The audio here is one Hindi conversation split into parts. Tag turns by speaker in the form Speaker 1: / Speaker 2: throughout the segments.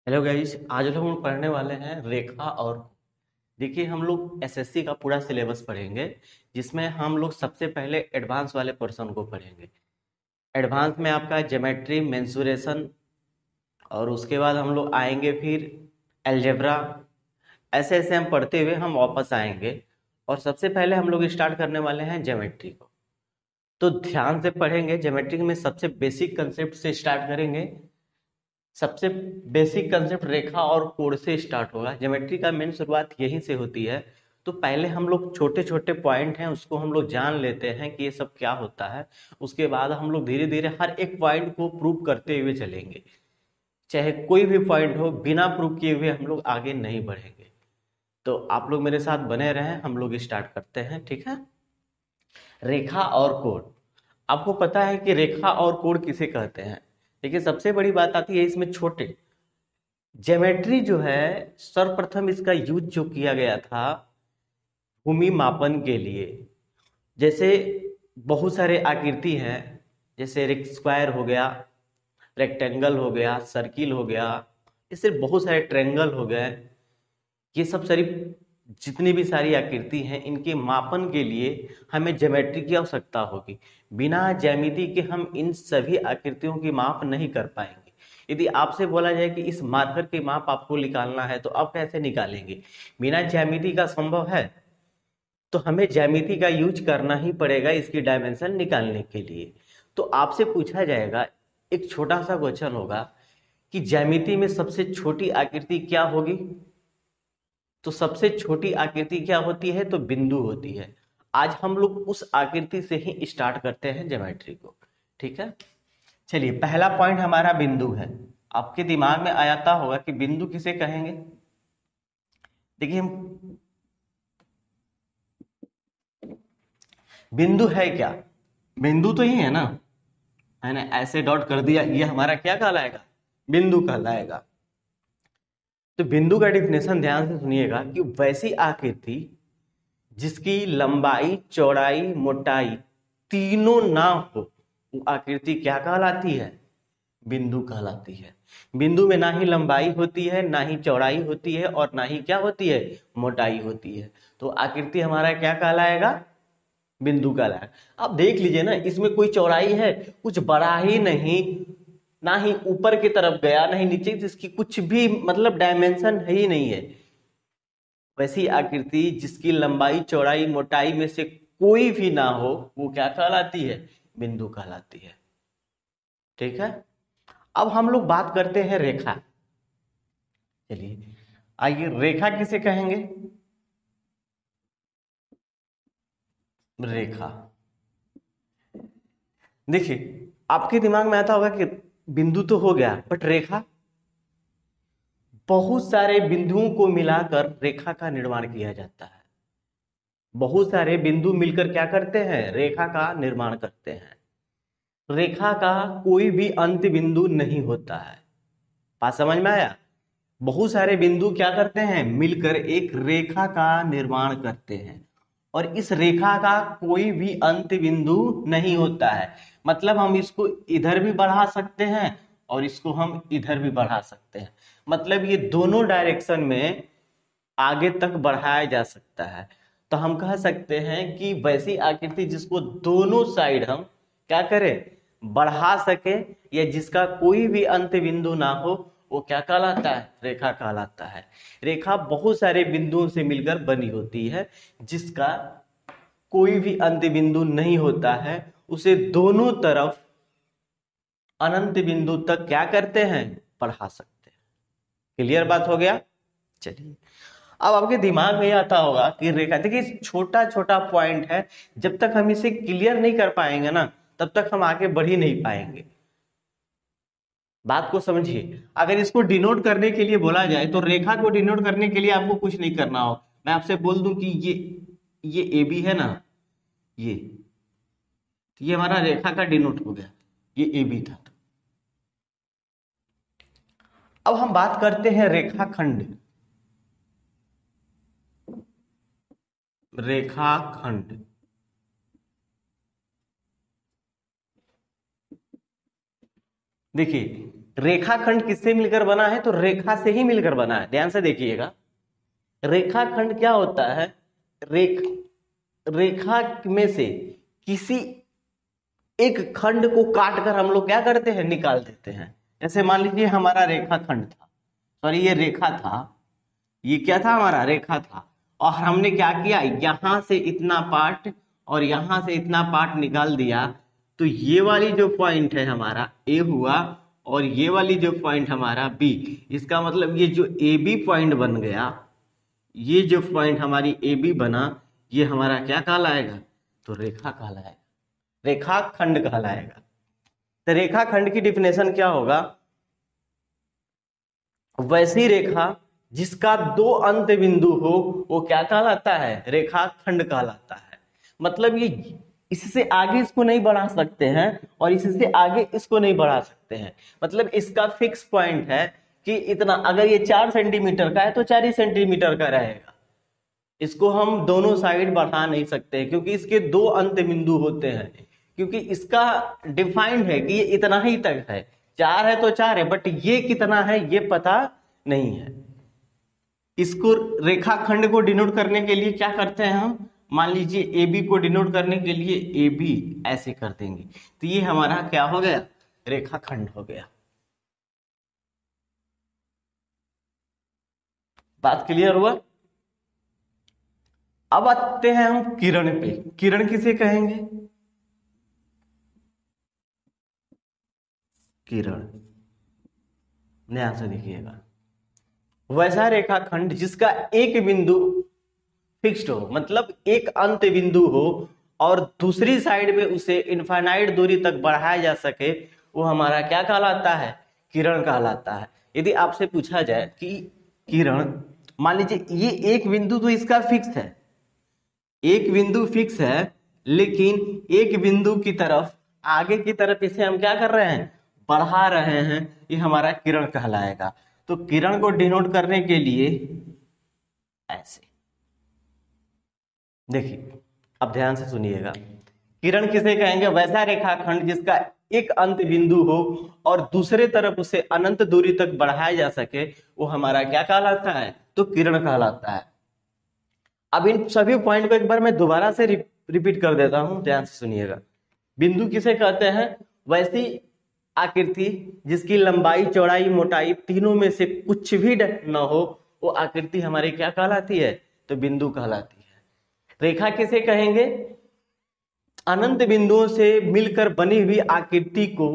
Speaker 1: हेलो गाइस, आज हम पढ़ने वाले हैं रेखा और। देखिए, हम लोग एसएससी का पूरा सिलेबस पढ़ेंगे, जिसमें हम लोग सबसे पहले एडवांस वाले पोर्शन को पढ़ेंगे। एडवांस में आपका ज्योमेट्री, मेंसुरेशन, और उसके बाद हम लोग आएंगे फिर अलजेब्रा। ऐसे ऐसे हम पढ़ते हुए हम वापस आएंगे। और सबसे पहले हम लोग स्टार्ट करने वाले हैं ज्योमेट्री को। तो ध्यान से पढ़ेंगे। ज्योमेट्री में सबसे बेसिक कंसेप्ट से स्टार्ट करेंगे। सबसे बेसिक कंसेप्ट रेखा और कोण से स्टार्ट होगा। ज्योमेट्री का मेन शुरुआत यहीं से होती है। तो पहले हम लोग छोटे छोटे पॉइंट हैं उसको हम लोग जान लेते हैं कि ये सब क्या होता है। उसके बाद हम लोग धीरे धीरे हर एक पॉइंट को प्रूव करते हुए चलेंगे। चाहे कोई भी पॉइंट हो, बिना प्रूव किए हुए हम लोग आगे नहीं बढ़ेंगे। तो आप लोग मेरे साथ बने रहें, हम लोग स्टार्ट करते हैं, ठीक है। रेखा और कोण। आपको पता है कि रेखा और कोण किसे कहते हैं। देखिए, सबसे बड़ी बात आती है इसमें छोटे। ज्योमेट्री जो है, सर्वप्रथम इसका यूज जो किया गया था भूमि मापन के लिए। जैसे बहुत सारे आकृति हैं, जैसे स्क्वायर हो गया, रेक्टेंगल हो गया, सर्किल हो गया, इससे बहुत सारे ट्रेंगल हो गए। ये सब सारी जितनी भी सारी आकृति हैं, इनके मापन के लिए हमें ज्योमेट्री की आवश्यकता होगी। बिना ज्यामिति के हम इन सभी आकृतियों की माप नहीं कर पाएंगे। यदि आपसे बोला जाए कि इस मार्कर की माप आपको निकालना है, तो आप कैसे निकालेंगे? बिना ज्यामिति का संभव है? तो हमें ज्यामिति का यूज करना ही पड़ेगा इसकी डायमेंशन निकालने के लिए। तो आपसे पूछा जाएगा, एक छोटा सा क्वेश्चन होगा कि ज्यामिति में सबसे छोटी आकृति क्या होगी। तो सबसे छोटी आकृति क्या होती है? तो बिंदु होती है। आज हम लोग उस आकृति से ही स्टार्ट करते हैं ज्योमेट्री को, ठीक है। चलिए, पहला पॉइंट हमारा बिंदु है। आपके दिमाग में आया होगा कि बिंदु किसे कहेंगे। देखिए, हम बिंदु है क्या? बिंदु तो ही है ना, है ना। ऐसे डॉट कर दिया, ये हमारा क्या कहलाएगा? बिंदु कहलाएगा। तो बिंदु का डिफिनेशन ध्यान से सुनिएगा कि वैसी आकृति जिसकी लंबाई, चौड़ाई, मोटाई तीनों ना हो, वो आकृति क्या कहलाती है? बिंदु कहलाती है। बिंदु में ना ही लंबाई होती है, ना ही चौड़ाई होती है, और ना ही क्या होती है? मोटाई होती है। तो आकृति हमारा क्या कहलाएगा? बिंदु कहलाएगा। अब देख लीजिए ना, इसमें कोई चौड़ाई है? कुछ बड़ा ही नहीं, ना ही ऊपर की तरफ गया, ना ही नीचे, जिसकी कुछ भी मतलब डायमेंशन है ही नहीं है। वैसी आकृति जिसकी लंबाई, चौड़ाई, मोटाई में से कोई भी ना हो, वो क्या कहलाती है? बिंदु कहलाती है, ठीक है। अब हम लोग बात करते हैं रेखा। चलिए, आइए, रेखा किसे कहेंगे? रेखा। देखिए, आपके दिमाग में आता होगा कि बिंदु तो हो गया, बट रेखा। बहुत सारे बिंदुओं को मिलाकर रेखा का निर्माण किया जाता है। बहुत सारे बिंदु मिलकर क्या करते हैं? रेखा का निर्माण करते हैं। रेखा का कोई भी अंत बिंदु नहीं होता है। बात समझ में आया? बहुत सारे बिंदु क्या करते हैं? मिलकर एक रेखा का निर्माण करते हैं। और इस रेखा का कोई भी अंत बिंदु नहीं होता है। मतलब हम इसको इधर भी बढ़ा सकते हैं और इसको हम इधर भी बढ़ा सकते हैं। मतलब ये दोनों डायरेक्शन में आगे तक बढ़ाया जा सकता है। तो हम कह सकते हैं कि वैसी आकृति जिसको दोनों साइड हम क्या करें? बढ़ा सके, या जिसका कोई भी अंत बिंदु ना हो, वो क्या कहलाता है? रेखा कहलाता है। रेखा बहुत सारे बिंदुओं से मिलकर बनी होती है। जिसका कोई भी अंत बिंदु नहीं होता है, उसे दोनों तरफ अनंत बिंदु तक क्या करते हैं? बढ़ा सकते हैं। क्लियर बात हो गया? चलिए, अब आपके दिमाग में ये आता होगा कि रेखा, देखिए छोटा छोटा पॉइंट है। जब तक हम इसे क्लियर नहीं कर पाएंगे ना, तब तक हम आगे बढ़ ही नहीं पाएंगे। बात को समझिए। अगर इसको डिनोट करने के लिए बोला जाए, तो रेखा को डिनोट करने के लिए आपको कुछ नहीं करना हो। मैं आपसे बोल दूं कि ये ए बी है ना, ये तो ये हमारा रेखा का डिनोट हो गया। ये ए बी था। अब हम बात करते हैं रेखाखंड। रेखाखंड। देखिए, रेखाखंड किससे मिलकर बना है? तो रेखा से ही मिलकर बना है। ध्यान से देखिएगा, रेखाखंड क्या होता है? रेख रेखा में से किसी एक खंड को काट कर हम लोग क्या करते हैं? निकाल देते हैं। जैसे मान लीजिए हमारा रेखाखंड था, सॉरी ये रेखा था, ये क्या था? हमारा रेखा था। और हमने क्या किया? यहां से इतना पार्ट और यहां से इतना पार्ट निकाल दिया। तो ये वाली जो पॉइंट है हमारा ए हुआ, और ये वाली जो पॉइंट हमारा बी। इसका मतलब ये जो ए बी पॉइंट बन गया, ये जो पॉइंट हमारी ए बी बना, ये हमारा क्या कहलाएगा? तो रेखा कहलाएगा, रेखाखंड कहलाएगा। तो रेखाखंड की डिफिनेशन क्या होगा? वैसी रेखा जिसका दो अंत बिंदु हो, वो क्या कहलाता है? रेखाखंड कहलाता है। मतलब ये इससे आगे इसको नहीं बढ़ा सकते हैं और इससे आगे इसको नहीं बढ़ा सकते हैं। मतलब इसका फिक्स पॉइंट है कि इतना, अगर ये 4 सेंटीमीटर का है तो 4 ही सेंटीमीटर का रहेगा। इसको हम दोनों साइड बढ़ा नहीं सकते क्योंकि इसके दो अंत बिंदु होते हैं। क्योंकि इसका डिफाइंड है कि ये इतना ही तक है, 4 है तो 4 है, बट ये कितना है ये पता नहीं है। इसको रेखाखंड को डिनोट करने के लिए क्या करते हैं हम? मान लीजिए ए बी को डिनोट करने के लिए ए बी ऐसे कर देंगे, तो ये हमारा क्या हो गया? रेखाखंड हो गया। बात क्लियर हुआ? अब आते हैं हम किरण पे। किरण किसे कहेंगे? किरण, ध्यान से देखिएगा, वैसा रेखाखंड जिसका एक बिंदु फिक्स्ड हो, मतलब एक अंत बिंदु हो और दूसरी साइड में उसे इनफाइनाइट दूरी तक बढ़ाया जा सके, वो हमारा क्या कहलाता है? किरण कहलाता है। यदि आपसे पूछा जाए कि किरण, मान लीजिए ये एक बिंदु तो इसका फिक्स है, एक बिंदु फिक्स है, लेकिन एक बिंदु की तरफ, आगे की तरफ इसे हम क्या कर रहे हैं? बढ़ा रहे हैं, ये हमारा किरण कहलाएगा। तो किरण को डिनोट करने के लिए ऐसे देखिए, अब ध्यान से सुनिएगा, किरण किसे कहेंगे? वैसा रेखाखंड जिसका एक अंत बिंदु हो और दूसरे तरफ उसे अनंत दूरी तक बढ़ाया जा सके, वो हमारा क्या कहलाता है? तो किरण कहलाता है। अब इन सभी पॉइंट को एक बार मैं दोबारा से रिपीट कर देता हूं, ध्यान से सुनिएगा। बिंदु किसे कहते हैं? वैसी आकृति जिसकी लंबाई, चौड़ाई, मोटाई तीनों में से कुछ भी न हो, वो आकृति हमारी क्या कहलाती है? तो बिंदु कहलाती है। रेखा किसे कहेंगे? अनंत बिंदुओं से मिलकर बनी हुई आकृति को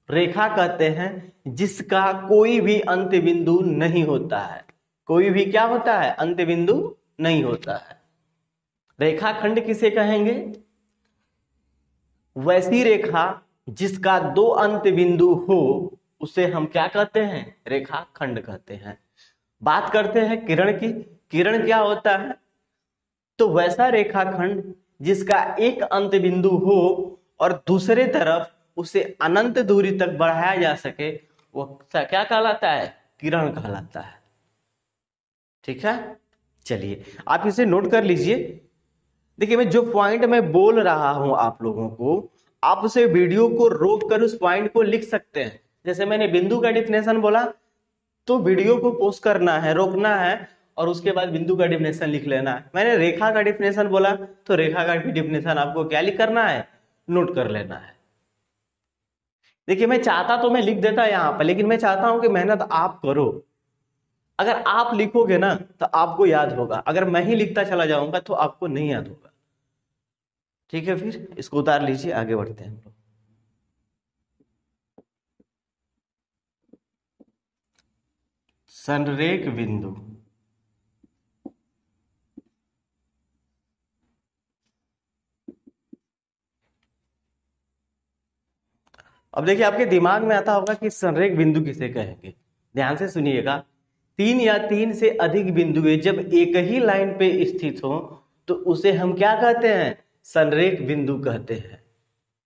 Speaker 1: रेखा कहते हैं, जिसका कोई भी अंत बिंदु नहीं होता है। कोई भी क्या होता है? अंत बिंदु नहीं होता है। रेखाखंड किसे कहेंगे? वैसी रेखा जिसका दो अंत बिंदु हो, उसे हम क्या कहते हैं? रेखाखंड कहते हैं। बात करते हैं किरण की। किरण क्या होता है? तो वैसा रेखाखंड जिसका एक अंत बिंदु हो और दूसरे तरफ उसे अनंत दूरी तक बढ़ाया जा सके, वो क्या कहलाता है? किरण कहलाता है। ठीक है, चलिए आप इसे नोट कर लीजिए। देखिए, मैं जो पॉइंट मैं बोल रहा हूं आप लोगों को, आप उसे वीडियो को रोक कर उस पॉइंट को लिख सकते हैं। जैसे मैंने बिंदु का डिफिनेशन बोला, तो वीडियो को पोस्ट करना है, रोकना है और उसके बाद बिंदु का डिफिनेशन लिख लेना है। मैंने रेखा का डिफिनेशन बोला, तो रेखा का डिफिनेशन आपको क्या लिख करना है? नोट कर लेना है। देखिए, मैं चाहता तो मैं लिख देता यहाँ पर, लेकिन मैं चाहता हूं कि मेहनत आप करो। अगर आप लिखोगे ना तो आपको याद होगा, अगर मैं ही लिखता चला जाऊंगा तो आपको नहीं याद होगा। ठीक है, फिर इसको उतार लीजिए, आगे बढ़ते हैं हम लोग। संरेख बिंदु, अब देखिए आपके दिमाग में आता होगा कि संरेख बिंदु किसे कहेंगे। ध्यान से सुनिएगा, 3 या 3 से अधिक बिंदुएं जब एक ही लाइन पे स्थित हो, तो उसे हम क्या कहते हैं? संरेख बिंदु कहते हैं।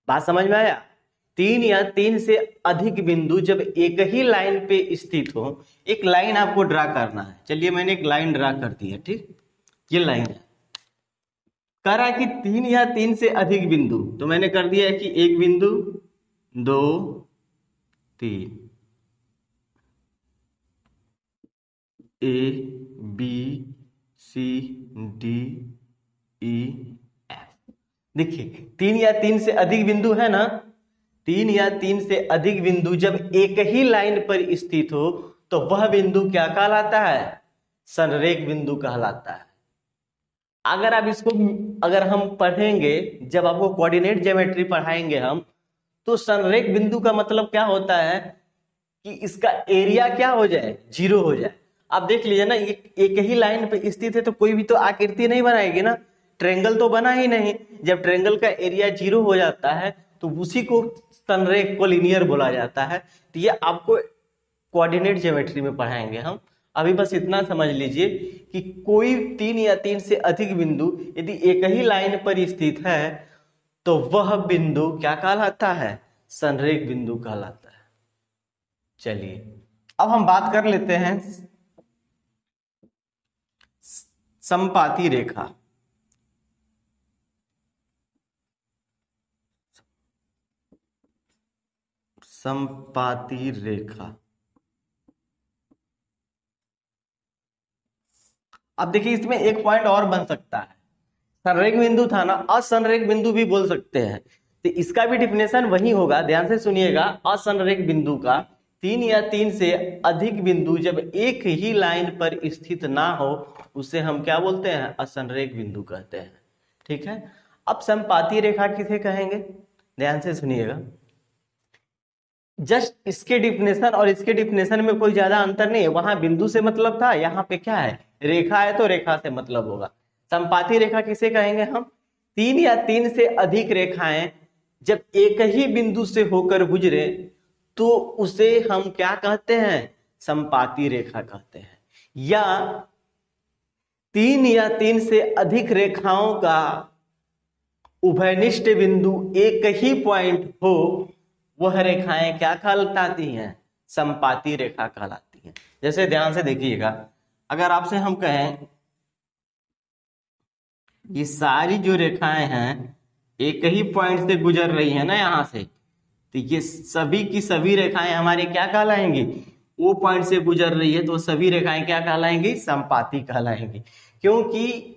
Speaker 1: बात समझ में आया? 3 या 3 से अधिक बिंदु जब एक ही लाइन पे स्थित हो, एक लाइन आपको ड्रा करना है। चलिए, मैंने एक लाइन ड्रा कर दी है। ठीक, ये लाइन है, कह रहा है कि 3 या 3 से अधिक बिंदु, तो मैंने कर दिया है कि एक बिंदु, 2, 3। A B C D E F. देखिए 3 या 3 से अधिक बिंदु है ना, 3 या 3 से अधिक बिंदु जब एक ही लाइन पर स्थित हो तो वह बिंदु क्या कहलाता है? संरेख बिंदु कहलाता है। अगर आप इसको, अगर हम पढ़ेंगे, जब आपको कोऑर्डिनेट ज्योमेट्री पढ़ाएंगे हम, तो संरेख बिंदु का मतलब क्या होता है कि इसका एरिया क्या हो जाए? 0 हो जाए। आप देख लीजिए ना, एक ही लाइन पे स्थित है तो कोई भी तो आकृति नहीं बनाएगी ना, ट्रेंगल तो बना ही नहीं। जब ट्रेंगल का एरिया 0 हो जाता है तो उसी को संरेख कोलिनियर बोला जाता है। तो ये आपको कोऑर्डिनेट ज्योमेट्री में पढ़ाएंगे हम। अभी बस इतना समझ लीजिए कि कोई 3 या 3 से अधिक बिंदु यदि एक ही लाइन पर स्थित है तो वह बिंदु क्या कहलाता है? संरेख बिंदु कहलाता है। चलिए अब हम बात कर लेते हैं समपाती रेखा। समपाती रेखा, अब देखिए इसमें एक पॉइंट और बन सकता है। संरेख बिंदु था ना, असंरेख बिंदु भी बोल सकते हैं, तो इसका भी डिफिनेशन वही होगा। ध्यान से सुनिएगा, असंरेख बिंदु का 3 या 3 से अधिक बिंदु जब एक ही लाइन पर स्थित ना हो उसे हम क्या बोलते हैं? असंरेख बिंदु कहते हैं। ठीक है। अब समपाती रेखा किसे कहेंगे? ध्यान से सुनिएगा, जस्ट इसके डिफिनेशन और इसके डिफिनेशन में कोई ज्यादा अंतर नहीं है। वहां बिंदु से मतलब था, यहाँ पे क्या है? रेखा है, तो रेखा से मतलब होगा। समपाती रेखा किसे कहेंगे हम? 3 या 3 से अधिक रेखाएं जब एक ही बिंदु से होकर गुजरे तो उसे हम क्या कहते हैं? समपाती रेखा कहते हैं। या 3 या 3 से अधिक रेखाओं का उभयनिष्ठ बिंदु एक ही पॉइंट हो, वह रेखाएं क्या कहलाती हैं? समपाती रेखा कहलाती हैं। जैसे ध्यान से देखिएगा, अगर आपसे हम कहें ये सारी जो रेखाएं हैं एक ही पॉइंट से गुजर रही है ना यहां से, तो ये सभी की सभी रेखाएं हमारे क्या कहलाएंगी? वो पॉइंट से गुजर रही है तो सभी रेखाएं क्या कहलाएंगी? समपाती कहलाएंगी। क्योंकि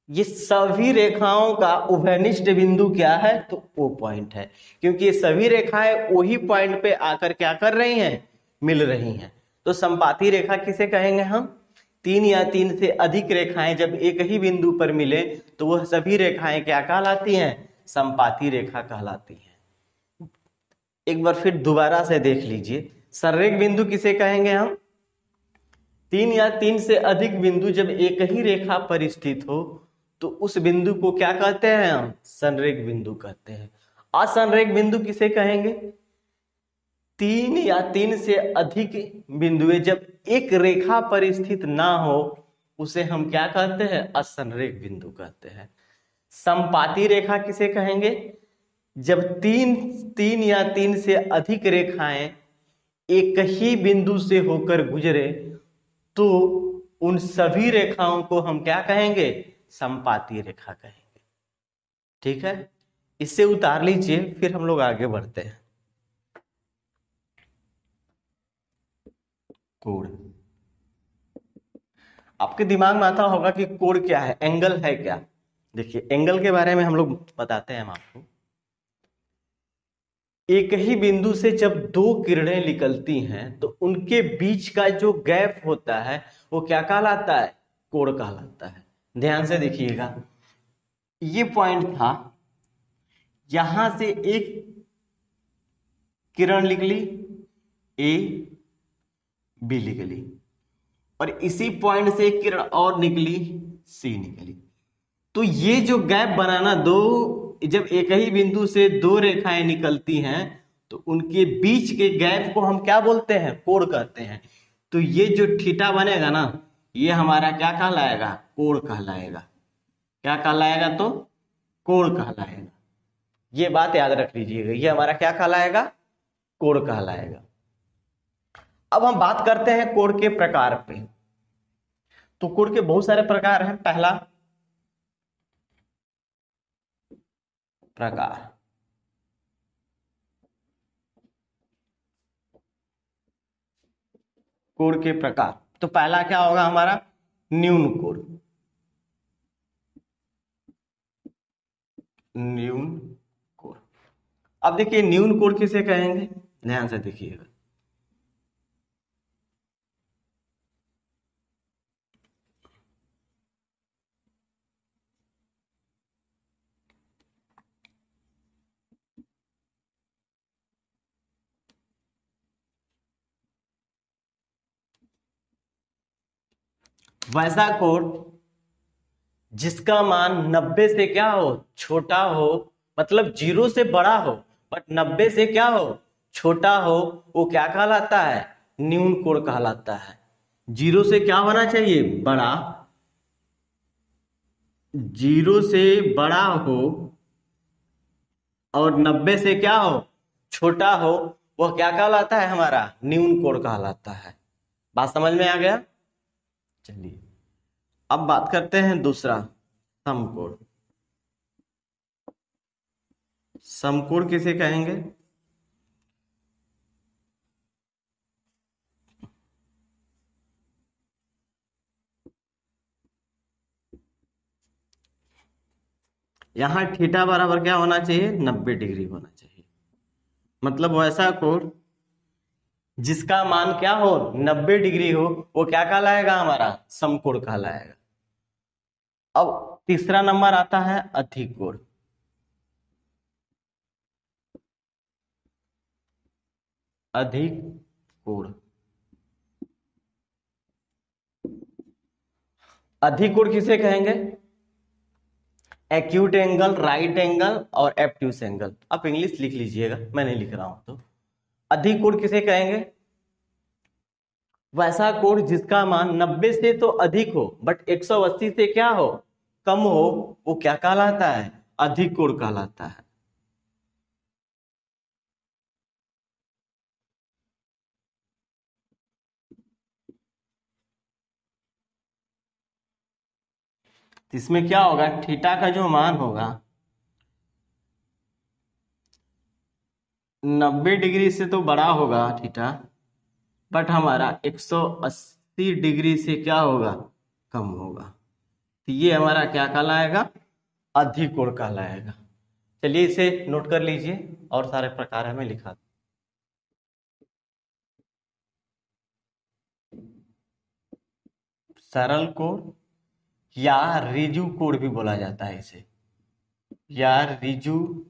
Speaker 1: ये सभी रेखाओं का उभयनिष्ठ बिंदु क्या है? तो वो पॉइंट है। क्योंकि ये सभी रेखाएं वही पॉइंट पे आकर क्या कर रही हैं? मिल रही हैं। तो समपाती रेखा किसे कहेंगे हम? 3 या 3 से अधिक रेखाएं जब एक ही बिंदु पर मिले तो वह सभी रेखाएं क्या कहलाती हैं? समपाती रेखा कहलाती हैं। एक बार फिर दोबारा से देख लीजिए, संरेख बिंदु किसे कहेंगे हम? 3 या 3 से अधिक बिंदु जब एक ही रेखा पर स्थित हो तो उस बिंदु को क्या कहते हैं हम? संरेख बिंदु कहते हैं। असंरेख बिंदु किसे कहेंगे? 3 या 3 से अधिक बिंदुएं जब एक रेखा पर स्थित ना हो उसे हम क्या कहते हैं? असंरेख बिंदु कहते हैं। समपाती रेखा किसे कहेंगे? जब 3 या 3 से अधिक रेखाएं एक ही बिंदु से होकर गुजरे तो उन सभी रेखाओं को हम क्या कहेंगे? समपाती रेखा कहेंगे। ठीक है, इससे उतार लीजिए, फिर हम लोग आगे बढ़ते हैं। कोण, आपके दिमाग में आता होगा कि कोण क्या है, एंगल है क्या? देखिए एंगल के बारे में हम लोग बताते हैं हम आपको। एक ही बिंदु से जब दो किरणें निकलती हैं तो उनके बीच का जो गैप होता है वो क्या कहलाता है? कोण कहलाता है। ध्यान से देखिएगा, ये पॉइंट था, यहां से एक किरण निकली, ए बी निकली, और इसी पॉइंट से एक किरण और निकली, सी निकली। तो ये जो गैप बनाना, दो जब एक ही बिंदु से दो रेखाएं निकलती हैं तो उनके बीच के गैप को हम क्या बोलते हैं? कोण कहते हैं। तो ये जो थीटा बनेगा ना, ये हमारा क्या कहलाएगा? कोण कहलाएगा। क्या कहलाएगा? तो कोण कहलाएगा। ये बात याद रख लीजिएगा, ये हमारा क्या कहलाएगा? कोण कहलाएगा। अब हम बात करते हैं कोण के प्रकार पे। तो कोण के बहुत सारे प्रकार हैं। पहला प्रकार, कोण के प्रकार। तो पहला क्या होगा हमारा, न्यून कोण। न्यून कोण। अब देखिए न्यून कोण किसे कहेंगे, ध्यान से देखिएगा। वैसा कोण जिसका मान 90 से क्या हो, छोटा हो, मतलब 0 से बड़ा हो बट 90 से क्या हो, छोटा हो, वो क्या कहलाता है, न्यून कोण कहलाता है। 0 से क्या होना चाहिए, बड़ा, 0 से बड़ा हो और 90 से क्या हो, छोटा हो, वह क्या कहलाता है, हमारा न्यून कोण कहलाता है। बात समझ में आ गया। चलिए अब बात करते हैं दूसरा, समकोण। समकोण किसे कहेंगे, यहां थीटा बराबर क्या होना चाहिए, 90 डिग्री होना चाहिए। मतलब वैसा कोण जिसका मान क्या हो, 90 डिग्री हो, वो क्या कहलाएगा, हमारा समकोण कहलाएगा। अब तीसरा नंबर आता है अधिक कोण। अधिक कोण, अधिक कोण किसे कहेंगे, एक्यूट एंगल, राइट एंगल और एब्ट्यूस एंगल। आप इंग्लिश लिख लीजिएगा, मैं नहीं लिख रहा हूं। तो अधिक कोण किसे कहेंगे, वैसा कोण जिसका मान 90 से तो अधिक हो बट 180 से क्या हो, कम हो, वो क्या कहलाता है, अधिक कोण कहलाता है। तो इसमें क्या होगा, थीटा का जो मान होगा 90 डिग्री से तो बड़ा होगा थीटा, बट हमारा 180 डिग्री से क्या होगा, कम होगा। तो ये हमारा क्या कहलाएगा, अधिक कोण कहलाएगा। चलिए इसे नोट कर लीजिए और सारे प्रकार हमें लिखा। सरल कोण या रिजु कोण भी बोला जाता है इसे, या रिजु,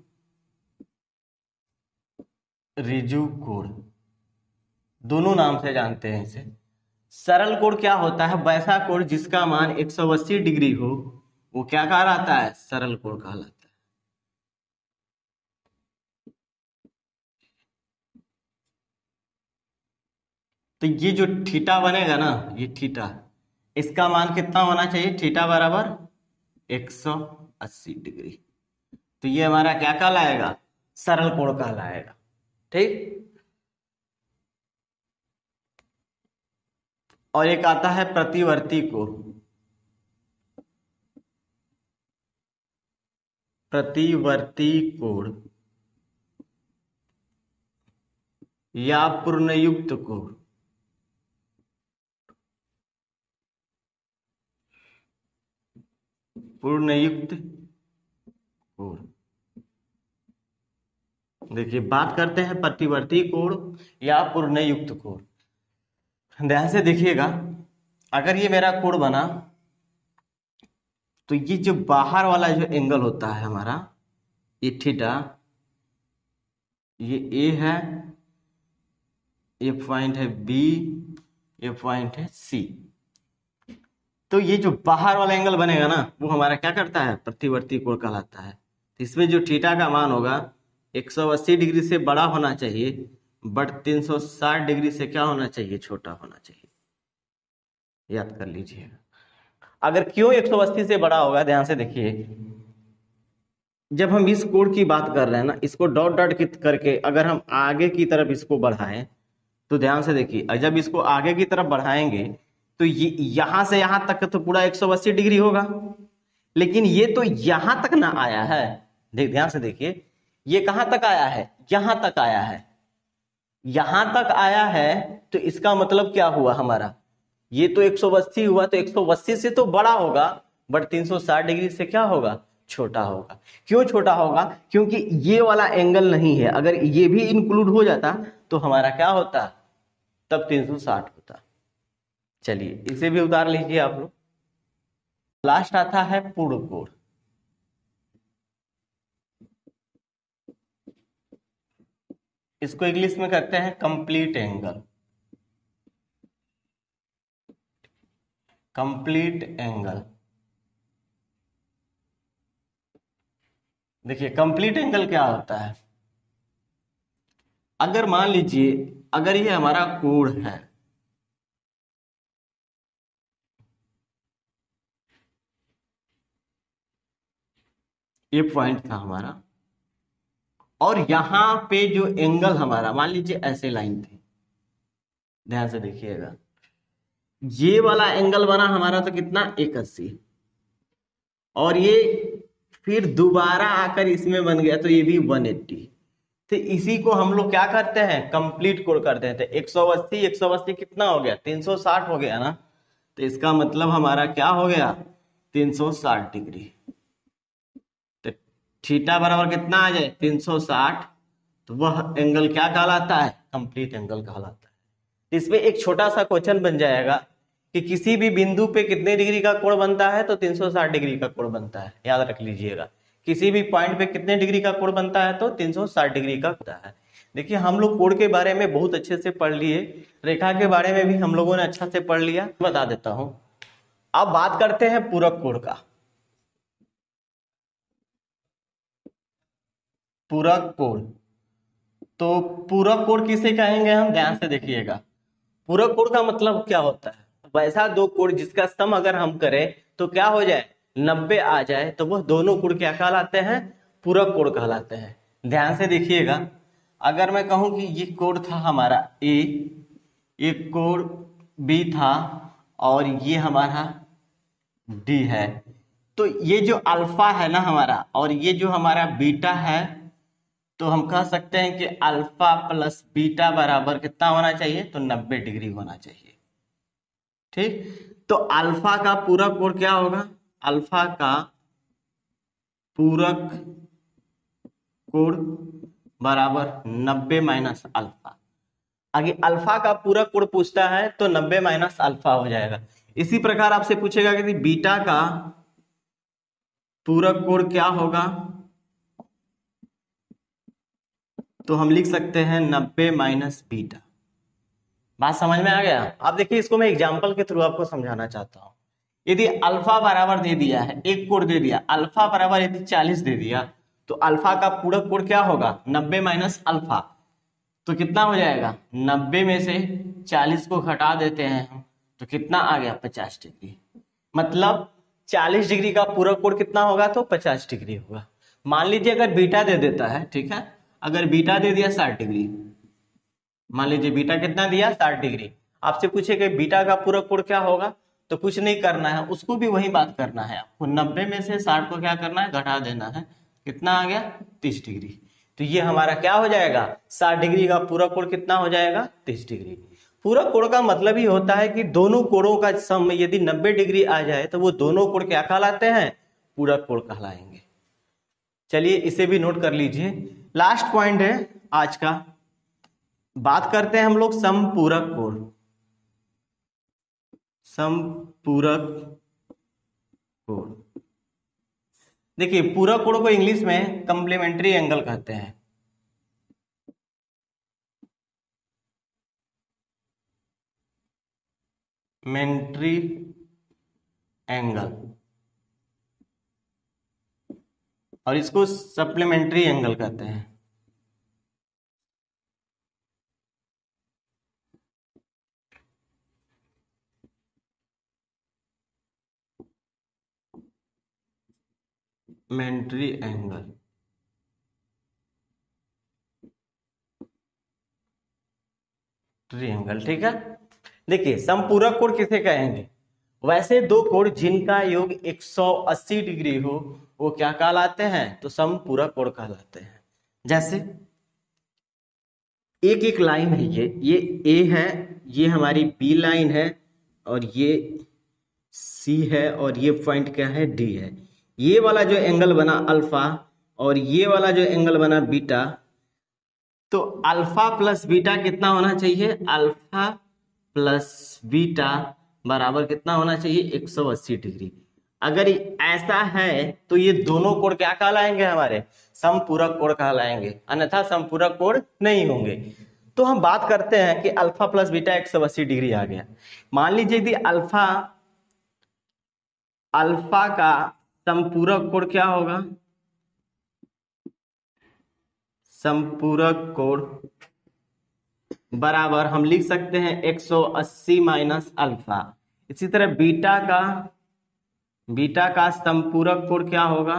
Speaker 1: रिजु कोण, दोनों नाम से जानते हैं इसे। सरल कोण क्या होता है, वैसा कोण जिसका मान 180 डिग्री हो, वो क्या कहलाता है, सरल कोण कहलाता है। तो ये जो थीटा बनेगा ना, ये थीटा, इसका मान कितना होना चाहिए, थीटा बराबर 180 डिग्री। तो ये हमारा क्या कहलाएगा, सरल कोण कहलाएगा। ठीक। और एक आता है प्रतिवर्ती कोण। प्रतिवर्ती कोण या पूर्णयुक्त कोण। पूर्णयुक्त कोण, देखिए बात करते हैं प्रतिवर्ती कोण या पूर्णयुक्त कोण। ध्यान से देखिएगा, अगर ये मेरा कोण बना तो ये जो बाहर वाला जो एंगल होता है हमारा, ये थीटा, ये ए है, ये पॉइंट है बी, ये पॉइंट है सी। तो ये जो बाहर वाला एंगल बनेगा ना, वो हमारा क्या करता है, प्रतिवर्ती कोण कहलाता है। तो इसमें जो थीटा का मान होगा 180 डिग्री से बड़ा होना चाहिए बट 360 डिग्री से क्या होना चाहिए, छोटा होना चाहिए। याद कर लीजिएगा। अगर क्यों 180 से बड़ा होगा, ध्यान से देखिए, जब हम इस कोण की बात कर रहे हैं ना, इसको डॉट डॉट करके अगर हम आगे की तरफ इसको बढ़ाएं, तो ध्यान से देखिए, जब इसको आगे की तरफ बढ़ाएंगे तो ये यहां से यहां तक तो पूरा 180 डिग्री होगा, लेकिन ये तो यहां तक ना आया है। ध्यान से देखिए, ये कहां तक आया है, यहां तक आया है। यहां तक आया है तो इसका मतलब क्या हुआ हमारा, ये तो 180 हुआ, तो 180 से तो बड़ा होगा, बट 360 डिग्री से क्या होगा, छोटा होगा। क्यों छोटा होगा, क्योंकि ये वाला एंगल नहीं है। अगर ये भी इंक्लूड हो जाता तो हमारा क्या होता, तब 360 होता। चलिए इसे भी उतार लीजिए आप लोग। लास्ट आता है पूर्ण कोण। इसको इंग्लिश में कहते हैं कंप्लीट एंगल। कंप्लीट एंगल, देखिए कंप्लीट एंगल क्या होता है। अगर मान लीजिए, अगर ये हमारा कोण है, ये पॉइंट था हमारा, और यहां पे जो एंगल हमारा, मान लीजिए ऐसे लाइन थी, ध्यान से देखिएगा, ये वाला एंगल बना हमारा तो कितना, 180, और ये फिर दोबारा आकर इसमें बन गया तो ये भी 180। तो इसी को हम लोग क्या करते हैं, कंप्लीट कोण करते हैं। तो 180 180 कितना हो गया, 360 हो गया ना। तो इसका मतलब हमारा क्या हो गया, 360 डिग्री। तो थीटा बराबर कितना आ जाए, 360, तो वह एंगल क्या कहलाता है, कंप्लीट एंगल कहलाता है। इसमें एक छोटा सा क्वेश्चन बन जाएगा कि किसी भी बिंदु पे कितने डिग्री का कोण बनता है, तो 360 डिग्री का कोण बनता है, याद रख लीजिएगा। किसी भी पॉइंट पे कितने डिग्री का कोण बनता है, तो 360 डिग्री का होता है। देखिए हम लोग कोण के बारे में बहुत अच्छे से पढ़ लिए, रेखा के बारे में भी हम लोगों ने अच्छा से पढ़ लिया, बता देता हूं। अब बात करते हैं पूरक कोण का। पूरक कोण, तो पूरक कोण किसे कहेंगे हम, ध्यान से देखिएगा। पूरक कोण का मतलब क्या होता है, वैसा दो कोण जिसका सम अगर हम करें तो क्या हो जाए, 90 आ जाए, तो वह दोनों कोण क्या कहलाते हैं, पूरक कोण कहलाते हैं। ध्यान से देखिएगा, अगर मैं कहूं कि ये कोण था हमारा ए, एक कोण बी था, और ये हमारा डी है, तो ये जो अल्फा है ना हमारा, और ये जो हमारा बीटा है, तो हम कह सकते हैं कि अल्फा प्लस बीटा बराबर कितना होना चाहिए, तो 90 डिग्री होना चाहिए। ठीक, तो अल्फा का पूरक कोण क्या होगा, अल्फा का पूरक कोण बराबर 90 माइनस अल्फा। आगे अल्फा का पूरक कोण पूछता है तो 90 माइनस अल्फा हो जाएगा। इसी प्रकार आपसे पूछेगा कि बीटा का पूरक कोण क्या होगा, तो हम लिख सकते हैं 90 माइनस बीटा। बात समझ में आ गया। अब देखिए इसको मैं एग्जांपल के थ्रू आपको समझाना चाहता हूं। यदि अल्फा बराबर दे दिया है, एक कोण दे दिया, अल्फा बराबर यदि 40 दे दिया, तो अल्फा का पूरक कोण क्या होगा, 90 माइनस अल्फा, तो कितना हो जाएगा, 90 में से 40 को घटा देते हैं हम, तो कितना आ गया, 50 डिग्री। मतलब 40 डिग्री का पूरक कोण कितना होगा, तो 50 डिग्री होगा। मान लीजिए अगर बीटा दे देता है, ठीक है, अगर बीटा दे दिया 60 डिग्री, मान लीजिए बीटा कितना दिया, 60 डिग्री, आपसे पूछे कि बीटा का पूरक कोण क्या होगा, तो कुछ नहीं करना है, उसको भी वही बात करना है आपको, 90 में से 60 को क्या करना है, घटा देना है, कितना आ गया, 30 डिग्री। तो ये हमारा क्या हो जाएगा, 60 डिग्री का पूरक कोण कितना हो जाएगा, 30 डिग्री। पूरक कोण का मतलब ही होता है कि दोनों कोणों का सम यदि 90 डिग्री आ जाए तो वो दोनों कोण क्या कहलाते हैं, पूरक कोण कहलाएंगे। चलिए इसे भी नोट कर लीजिए। लास्ट पॉइंट है आज का, बात करते हैं हम लोग समपूरक कोण। समपूरक कोण, देखिए पूरक कोण को इंग्लिश में कॉम्प्लीमेंट्री एंगल कहते हैं। मेंट्री एंगल, और इसको सप्लीमेंट्री एंगल कहते हैं। मेंट्री एंगल, ट्रायंगल, ठीक है। देखिए समपूरक कोण किसे कहेंगे, वैसे दो कोण जिनका योग 180 डिग्री हो वो क्या कहलाते हैं, तो समपूरक कोण कहलाते हैं। जैसे एक एक लाइन है, ये ए है, ये हमारी बी लाइन है, और ये सी है और ये पॉइंट क्या है, डी है। ये वाला जो एंगल बना अल्फा और ये वाला जो एंगल बना बीटा, तो अल्फा प्लस बीटा कितना होना चाहिए, अल्फा प्लस बीटा बराबर कितना होना चाहिए, 180 डिग्री। अगर ऐसा है तो ये दोनों कोण क्या कहलाएंगे, हमारे समपूरक कोण कहलाएंगे, अन्यथा समपूरक कोण नहीं होंगे। तो हम बात करते हैं कि अल्फा प्लस बीटा 180 डिग्री आ गया। मान लीजिए यदि अल्फा का समपूरक कोण क्या होगा, समपूरक कोण बराबर हम लिख सकते हैं 180 माइनस अल्फा। इसी तरह बीटा का समपूरक कोण क्या होगा,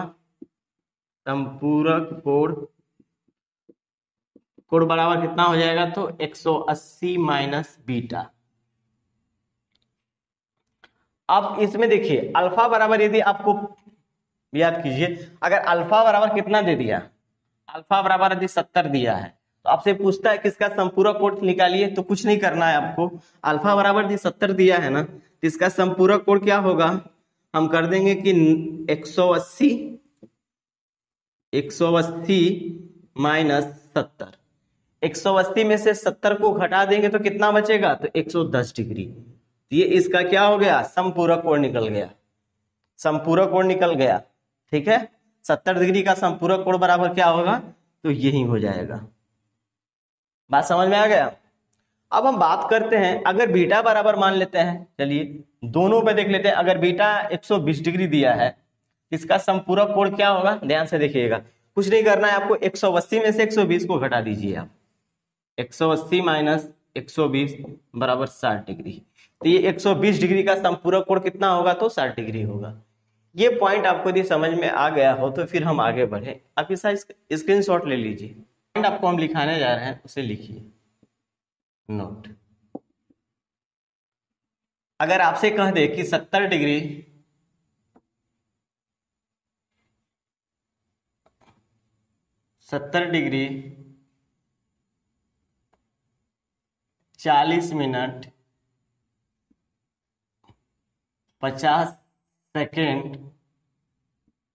Speaker 1: समपूरक कोण बराबर कितना हो जाएगा, तो 180 माइनस बीटा। अब इसमें देखिए अल्फा बराबर, यदि आपको याद कीजिए, अगर अल्फा बराबर कितना दे दिया, अल्फा बराबर यदि 70 दिया है तो आपसे पूछता है कि इसका संपूरक कोण निकालिए, तो कुछ नहीं करना है आपको। अल्फा बराबर यदि 70 दिया है ना, तो इसका संपूरक कोण क्या होगा, हम कर देंगे कि 180 माइनस 70। 180 में से 70 को घटा देंगे तो कितना बचेगा, तो 110 डिग्री। ये इसका क्या हो गया, समपूरक कोण निकल गया, समपूरक कोण निकल गया। ठीक है, 70 डिग्री का समपूरक कोण बराबर क्या होगा, तो यही हो जाएगा। बात समझ में आ गया। अब हम बात करते हैं, अगर बीटा बराबर मान लेते हैं, चलिए दोनों पे देख लेते हैं। अगर बीटा 120 डिग्री दिया है, इसका समपूरक कोण क्या होगा, ध्यान से देखिएगा, कुछ नहीं करना है आपको। 180 में से 120 को घटा दीजिए आप, 180 माइनस 120 बराबर 60 डिग्री। तो ये 120 डिग्री का संपूरक कोण कितना होगा, तो 60 डिग्री होगा। ये पॉइंट आपको यदि समझ में आ गया हो तो फिर हम आगे बढ़े। आप इसका स्क्रीनशॉट ले लीजिए। पॉइंट आपको हम लिखाने जा रहे हैं, उसे लिखिए नोट। अगर आपसे कह दे कि 70 डिग्री 40 मिनट 50 सेकेंड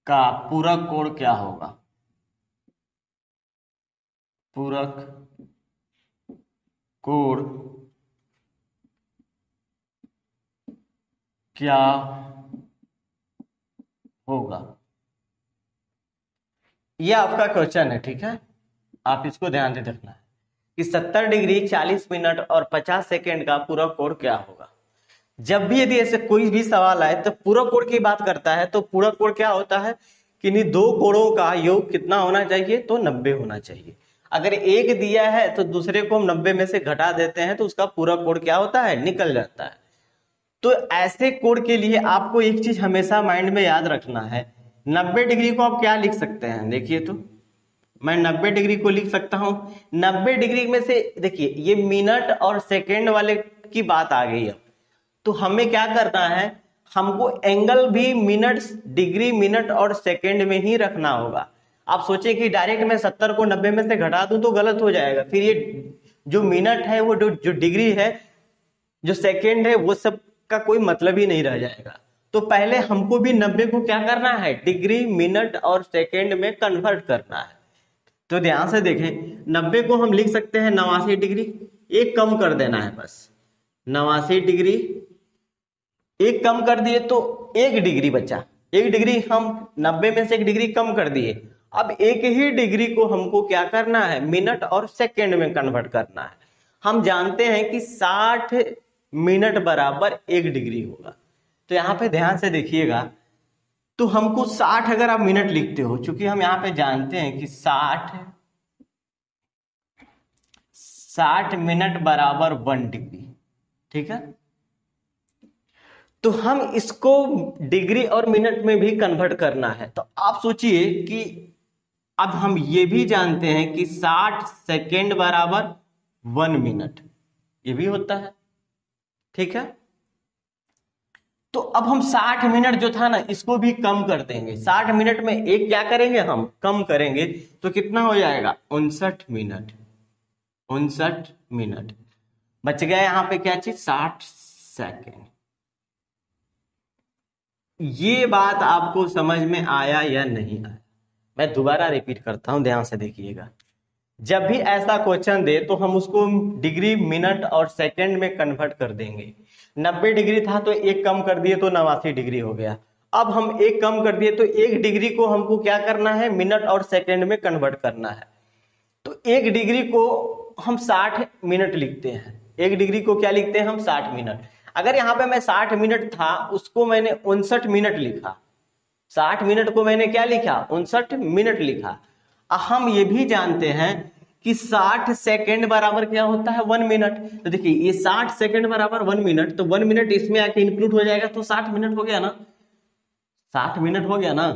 Speaker 1: का पूरक कोण क्या होगा, पूरक कोण क्या होगा, यह आपका क्वेश्चन है। ठीक है, आप इसको ध्यान से देखना है कि 70 डिग्री 40 मिनट और 50 सेकेंड का पूरक कोण क्या होगा। जब भी यदि ऐसे कोई भी सवाल आए तो पूरक कोण की बात करता है, तो पूरक कोण क्या होता है कि इन दो कोणों का योग कितना होना चाहिए, तो 90 होना चाहिए। अगर एक दिया है तो दूसरे को हम 90 में से घटा देते हैं तो उसका पूरक कोण क्या होता है, निकल जाता है। तो ऐसे कोण के लिए आपको एक चीज हमेशा माइंड में याद रखना है, 90 डिग्री को आप क्या लिख सकते हैं, देखिए तो मैं 90 डिग्री को लिख सकता हूं। 90 डिग्री में से देखिए ये मिनट और सेकेंड वाले की बात आ गई। अब तो हमें क्या करना है, हमको एंगल भी मिनट, डिग्री, मिनट और सेकेंड में ही रखना होगा। आप सोचें कि डायरेक्ट मैं 70 को 90 में से घटा दूं तो गलत हो जाएगा। फिर ये जो मिनट है, वो जो डिग्री है, जो सेकेंड है, वो सब का कोई मतलब ही नहीं रह जाएगा। तो पहले हमको भी 90 को क्या करना है, डिग्री, मिनट और सेकेंड में कन्वर्ट करना है। तो ध्यान से देखें, 90 को हम लिख सकते हैं 89 डिग्री, एक कम कर देना है बस, 89 डिग्री एक कम कर दिए तो 1 डिग्री बचा। 1 डिग्री हम 90 में से 1 डिग्री कम कर दिए। अब एक ही डिग्री को हमको क्या करना है, मिनट और सेकेंड में कन्वर्ट करना है। हम जानते हैं कि 60 मिनट बराबर 1 डिग्री होगा। तो यहाँ पे ध्यान से देखिएगा, तो हमको 60 अगर आप मिनट लिखते हो, चूंकि हम यहाँ पे जानते हैं कि 60 मिनट बराबर 1 डिग्री। ठीक है, तो हम इसको डिग्री और मिनट में भी कन्वर्ट करना है। तो आप सोचिए कि अब हम ये भी जानते हैं कि 60 सेकेंड बराबर 1 मिनट, ये भी होता है। ठीक है, तो अब हम 60 मिनट जो था ना, इसको भी कम कर देंगे। 60 मिनट में एक क्या करेंगे, हम कम करेंगे, तो कितना हो जाएगा, 59 मिनट। 59 मिनट बच गया यहाँ पे क्या चीज, 60 सेकेंड। ये बात आपको समझ में आया या नहीं आया? मैं दोबारा रिपीट करता हूं, ध्यान से देखिएगा। जब भी ऐसा क्वेश्चन दे तो हम उसको डिग्री, मिनट और सेकंड में कन्वर्ट कर देंगे। 90 डिग्री था तो एक कम कर दिए तो 89 डिग्री हो गया। अब हम एक कम कर दिए तो एक डिग्री को हमको क्या करना है, मिनट और सेकंड में कन्वर्ट करना है। तो एक डिग्री को हम 60 मिनट लिखते हैं। एक डिग्री को क्या लिखते हैं हम, 60 मिनट। अगर यहाँ पे मैं 60 मिनट था उसको मैंने 59 मिनट लिखा, 60 मिनट को मैंने क्या लिखा, 59 मिनट लिखा। हम ये भी जानते हैं कि 60 सेकंड बराबर क्या होता है, 1 मिनट। तो देखिए ये 60 सेकंड बराबर 1 मिनट, तो 1 मिनट इसमें आके इंक्लूड हो जाएगा तो 60 मिनट हो गया ना, 60 मिनट हो गया ना।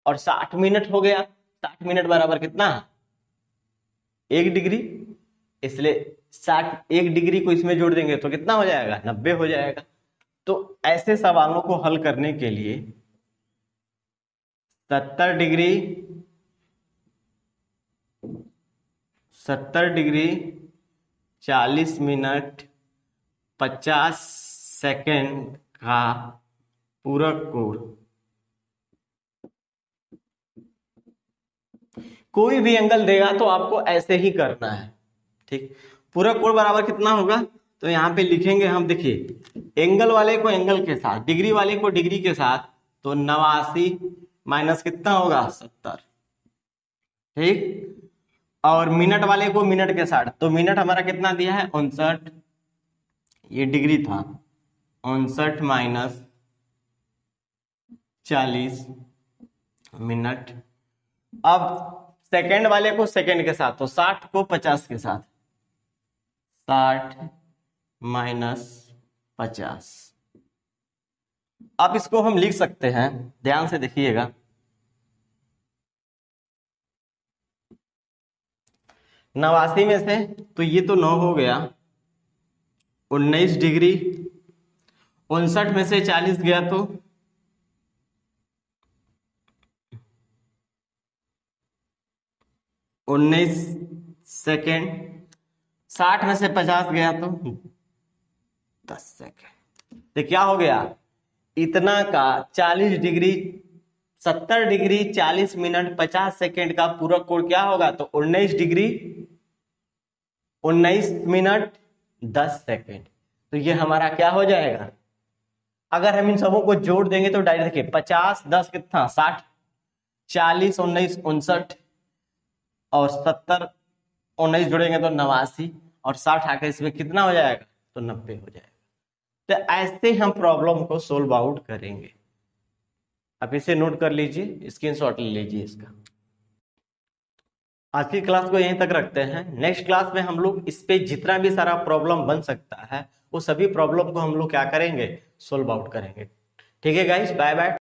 Speaker 1: और 60 मिनट हो गया, 60 मिनट बराबर कितना, 1 डिग्री। इसलिए 60, 1 डिग्री को इसमें जोड़ देंगे तो कितना हो जाएगा, 90 हो जाएगा। तो ऐसे सवालों को हल करने के लिए 70 डिग्री, 70 डिग्री 40 मिनट 50 सेकंड का पूरक कोण, कोई भी एंगल देगा तो आपको ऐसे ही करना है, ठीक। पूरक कोण बराबर कितना होगा, तो यहाँ पे लिखेंगे हम, देखिए एंगल वाले को एंगल के साथ, डिग्री वाले को डिग्री के साथ, तो 89 माइनस कितना होगा, 70, ठीक। और मिनट वाले को मिनट के साथ, तो मिनट हमारा कितना दिया है, 59, ये डिग्री था, 59 माइनस 40 मिनट। अब सेकंड वाले को सेकंड के साथ, तो 60 को 50 के साथ, 60 माइनस 50। अब इसको हम लिख सकते हैं, ध्यान से देखिएगा, 89 में से तो ये तो 9 हो गया, 19 डिग्री, 59 में से 40 गया तो 19 सेकेंड, 60 में से 50 गया तो 10 सेकेंड। तो क्या हो गया, इतना का 40 डिग्री, 70 डिग्री 40 मिनट 50 सेकेंड का पूरक कोण क्या होगा, तो 19 डिग्री 19 मिनट 10 सेकेंड। तो ये हमारा क्या हो जाएगा, अगर हम इन सबों को जोड़ देंगे तो डायरेक्ट देखिए 50 10 कितना, 60, 40 19 59, और 70 19 जोड़ेंगे तो 89, और 60 आके इसमें कितना हो जाएगा, तो 90 हो जाएगा। तो ऐसे हम प्रॉब्लम को सोल्व आउट करेंगे। आप इसे नोट कर लीजिए, स्क्रीनशॉट ले लीजिए इसका। आज की क्लास को यहीं तक रखते हैं। नेक्स्ट क्लास में हम लोग इस पे जितना भी सारा प्रॉब्लम बन सकता है वो सभी प्रॉब्लम को हम लोग क्या करेंगे, सोल्व आउट करेंगे। ठीक है गाइस, बाय बाय।